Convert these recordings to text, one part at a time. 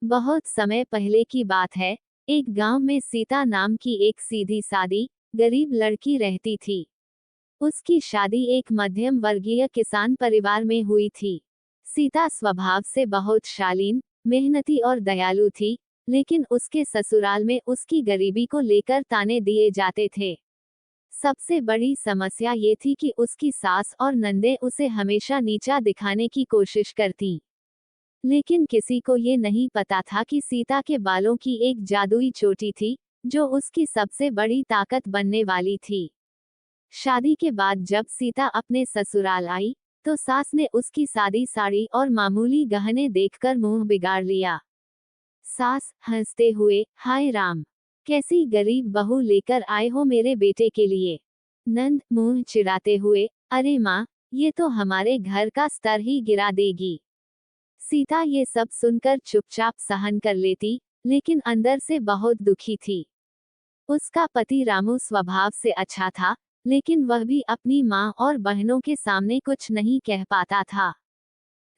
बहुत समय पहले की बात है। एक गांव में सीता नाम की एक सीधी सादी गरीब लड़की रहती थी। उसकी शादी एक मध्यम वर्गीय किसान परिवार में हुई थी। सीता स्वभाव से बहुत शालीन, मेहनती और दयालु थी, लेकिन उसके ससुराल में उसकी गरीबी को लेकर ताने दिए जाते थे। सबसे बड़ी समस्या ये थी कि उसकी सास और नंदे उसे हमेशा नीचा दिखाने की कोशिश करती। लेकिन किसी को ये नहीं पता था कि सीता के बालों की एक जादुई चोटी थी, जो उसकी सबसे बड़ी ताकत बनने वाली थी। शादी के बाद जब सीता अपने ससुराल आई, तो सास ने उसकी सादी साड़ी और मामूली गहने देखकर मुंह बिगाड़ लिया। सास हंसते हुए, हाय राम, कैसी गरीब बहू लेकर आए हो मेरे बेटे के लिए। नंद मुंह चिढ़ाते हुए, अरे माँ, ये तो हमारे घर का स्तर ही गिरा देगी। सीता ये सब सुनकर चुपचाप सहन कर लेती, लेकिन अंदर से बहुत दुखी थी। उसका पति रामू स्वभाव से अच्छा था, लेकिन वह भी अपनी माँ और बहनों के सामने कुछ नहीं कह पाता था।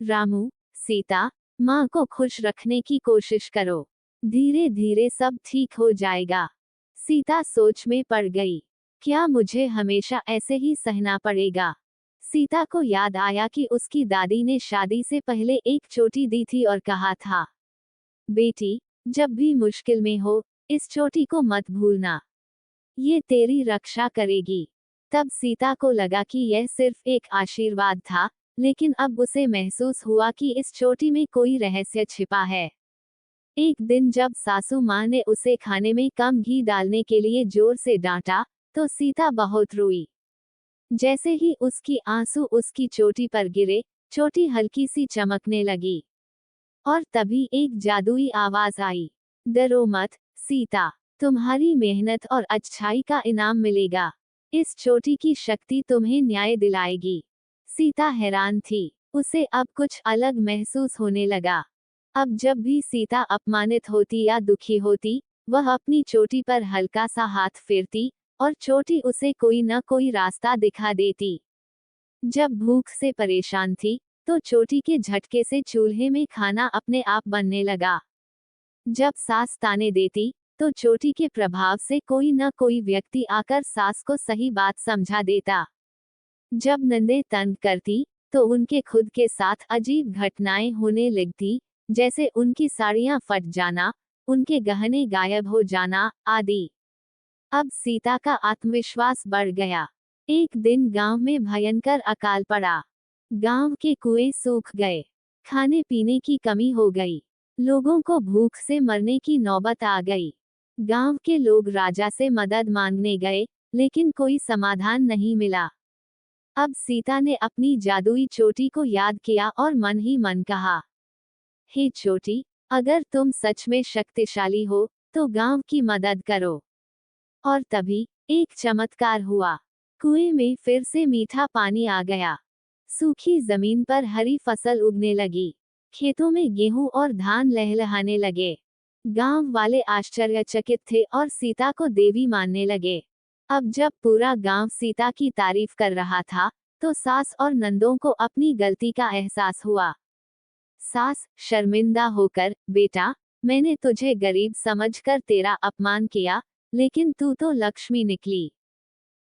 रामू, सीता, माँ को खुश रखने की कोशिश करो। धीरे धीरे सब ठीक हो जाएगा। सीता सोच में पड़ गई। क्या मुझे हमेशा ऐसे ही सहना पड़ेगा? सीता को याद आया कि उसकी दादी ने शादी से पहले एक चोटी दी थी और कहा था, बेटी, जब भी मुश्किल में हो, इस चोटी को मत भूलना। ये तेरी रक्षा करेगी। तब सीता को लगा कि यह सिर्फ एक आशीर्वाद था, लेकिन अब उसे महसूस हुआ कि इस चोटी में कोई रहस्य छिपा है। एक दिन जब सासू माँ ने उसे खाने में कम घी डालने के लिए जोर से डांटा, तो सीता बहुत रोई। जैसे ही उसकी आंसू उसकी चोटी पर गिरे, चोटी हल्की सी चमकने लगी। और तभी एक जादुई आवाज आई, डरो मत, सीता, तुम्हारी मेहनत और अच्छाई का इनाम मिलेगा। इस चोटी की शक्ति तुम्हें न्याय दिलाएगी। सीता हैरान थी। उसे अब कुछ अलग महसूस होने लगा। अब जब भी सीता अपमानित होती या दुखी होती, वह अपनी चोटी पर हल्का सा हाथ फेरती, और चोटी उसे कोई न कोई रास्ता दिखा देती। जब भूख से परेशान थी, तो चोटी के झटके से चूल्हे में खाना अपने आप बनने लगा। जब सास ताने देती, तो चोटी के प्रभाव से कोई न कोई व्यक्ति आकर सास को सही बात समझा देता। जब नंदे तंग करती, तो उनके खुद के साथ अजीब घटनाएं होने लगती, जैसे उनकी साड़ियां फट जाना, उनके गहने गायब हो जाना, आदि। अब सीता का आत्मविश्वास बढ़ गया। एक दिन गांव में भयंकर अकाल पड़ा। गांव के कुएं सूख गए। खाने पीने की कमी हो गई। लोगों को भूख से मरने की नौबत आ गई। गांव के लोग राजा से मदद मांगने गए, लेकिन कोई समाधान नहीं मिला। अब सीता ने अपनी जादुई चोटी को याद किया और मन ही मन कहा, हे चोटी, अगर तुम सच में शक्तिशाली हो, तो गांव की मदद करो। और तभी एक चमत्कार हुआ। कुएं में फिर से मीठा पानी आ गया। सूखी जमीन पर हरी फसल उगने लगी। खेतों में गेहूं और धान लहलहाने लगे। गांव वाले आश्चर्यचकित थे और सीता को देवी मानने लगे। अब जब पूरा गांव सीता की तारीफ कर रहा था, तो सास और नंदों को अपनी गलती का एहसास हुआ। सास शर्मिंदा होकर, बेटा, मैंने तुझे गरीब समझकर तेरा अपमान किया, लेकिन तू तो लक्ष्मी निकली।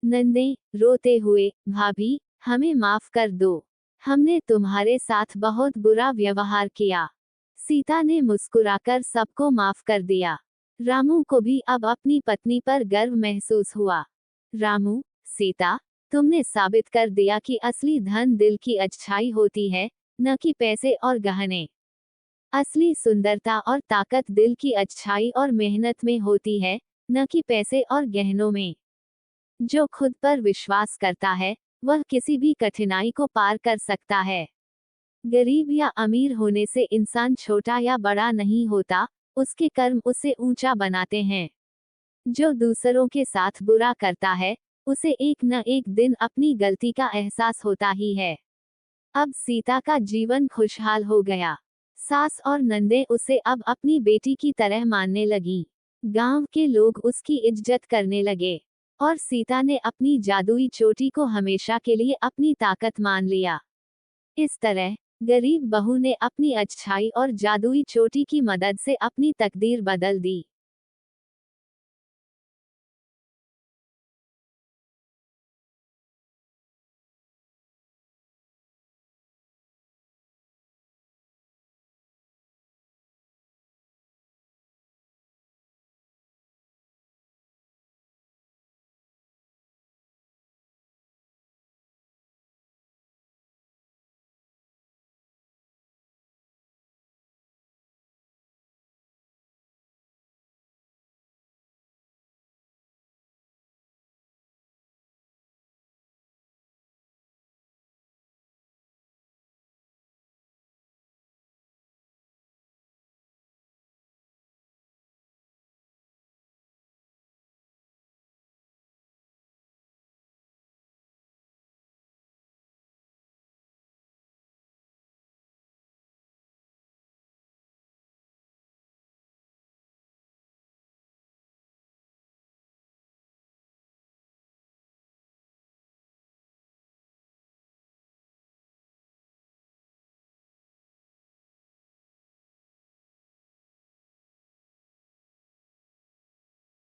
नंदे रोते हुए, भाभी, हमें माफ कर दो। हमने तुम्हारे साथ बहुत बुरा व्यवहार किया। सीता ने मुस्कुराकर सबको माफ कर दिया। रामू को भी अब अपनी पत्नी पर गर्व महसूस हुआ। रामू, सीता, तुमने साबित कर दिया कि असली धन दिल की अच्छाई होती है, न कि पैसे और गहने। असली सुंदरता और ताकत दिल की अच्छाई और मेहनत में होती है, न कि पैसे और गहनों में। जो खुद पर विश्वास करता है, वह किसी भी कठिनाई को पार कर सकता है। गरीब या अमीर होने से इंसान छोटा या बड़ा नहीं होता, उसके कर्म उसे ऊंचा बनाते हैं। जो दूसरों के साथ बुरा करता है, उसे एक न एक दिन अपनी गलती का एहसास होता ही है। अब सीता का जीवन खुशहाल हो गया। सास और नंदे उसे अब अपनी बेटी की तरह मानने लगी। गांव के लोग उसकी इज्जत करने लगे। और सीता ने अपनी जादुई चोटी को हमेशा के लिए अपनी ताकत मान लिया। इस तरह गरीब बहू ने अपनी अच्छाई और जादुई चोटी की मदद से अपनी तकदीर बदल दी।